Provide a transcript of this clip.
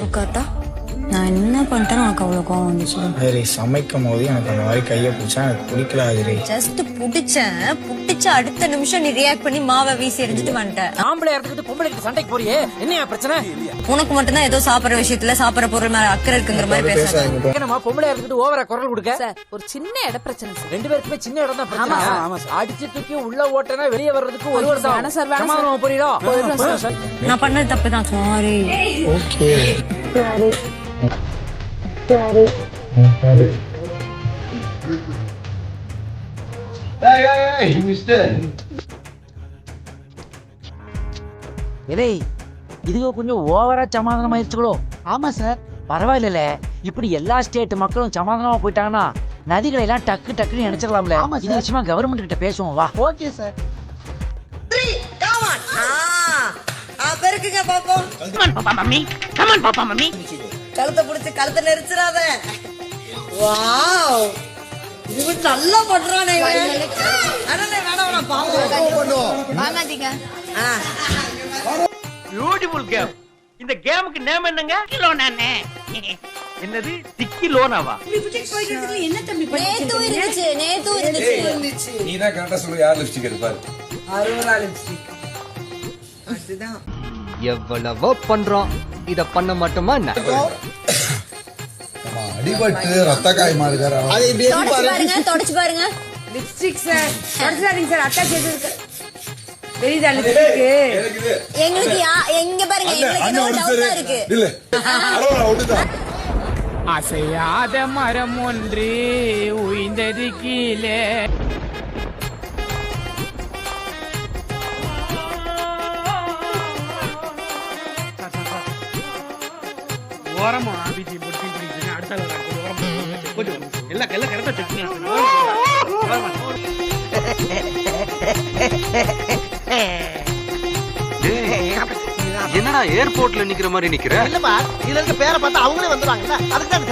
உட்காட்டா நான் என்ன பண்ணிட்டேன்னு உனக்கு அவ்வளோ கோவம் வந்துச்சு. அதிரி சமைக்கும் போது எனக்கு அந்த மாதிரி கையை பிடிச்சா எனக்கு பிடிக்கல. அதிரி ஜஸ்ட் புடிச்ச அடுத்த நிமிஷம் நீ ரியாக்ட் பண்ணி மாவை வீசி எரிஞ்சிட்டு வந்துட்டேன். ஆம்பளை இடத்துக்கு பொம்பளை சண்டைக்கு போறியே, என்னையா பிரச்சனை? உனக்கு மட்டும்தான் ஏதோ சாப்பிடுற விஷயத்துல சாப்பிடுற பொருள் மேல அக்கறை இருக்குங்கிற மாதிரி பேசுறாங்க. என்னமா பொம்பளை இடத்துக்கு ஓவரா குரல் கொடுக்க? சார் ஒரு சின்ன இட பிரச்சனை சார். ரெண்டு பேருக்குமே சின்ன இடம் தான் பிரச்சனை. அடிச்சு தூக்கி உள்ள ஓட்டனா வெளியே வர்றதுக்கு ஒரு வருஷம் வேணாம் சார், வேணாம் சமாதானம் புரியுதா? நான் பண்ணது தப்பு தான். சாரி. ஓகே இதே இதுக்கு கொஞ்சம் ஓவரா சமாதானம் ஆயிடுச்சுங்களோ? ஆமா சார். பரவாயில்ல, இப்படி எல்லா ஸ்டேட் மக்களும் சமாதானமா போயிட்டாங்கன்னா நதிகளை எல்லாம் டக்கு டக்குன்னு நினைச்சிடலாம்ல. ஆமா இது சார். விஷயமா கவர்மெண்ட் கிட்ட பேசுவோம் வா. Okay sir. பெருக்குங்க பாப்போம். கழுத்தை பிடிச்சு கழுத்தை நெரிச்சிடாத. வாவ், இது நல்லா பண்றானே. வேணாம் பாவம் வாங்காதீங்க. Beautiful game. இந்த கேமுக்கு நேம் என்னங்க? லோனானே. என்னது டிக்கி லோனாவா? நேத்து இருந்துச்சு. நீதான் கரெக்டா சொல்லு. யார் லிப்ஸ்டிக் எடுப்பாரு? அரோரா லிப்ஸ்டிக். அதுதான் எவ்வளவோ பண்றோம், இத பண்ண மாட்டோமா என்ன? அடிபட்டு ரத்த காயமா இருக்காரு. தொடச்சு பாருங்க. Lipstick sir. தொடச்சாதீங்க சார். அட்டா செய்திருக்கு. தெரியுதா லிப்ஸ்டிக்? எங்களுக்கு எங்க பாருங்க, எங்களுக்கு டவுட்டா இருக்கு. இல்ல அரோரா ஒட்டுதான். அசையாத மரம் ஒன்று உயிர்ந்தது கீழே. ஓரமா பிஜி போட்டு அடுத்த எல்லாம் கரெக்டா என்னடா ஏர்போர்ட்ல நிக்கிற மாதிரி நிக்கிற? இல்லப்பா, இதுல இருக்க பேரை பார்த்தா அவங்களே வந்துருவாங்கல்ல, அதுக்கு தான்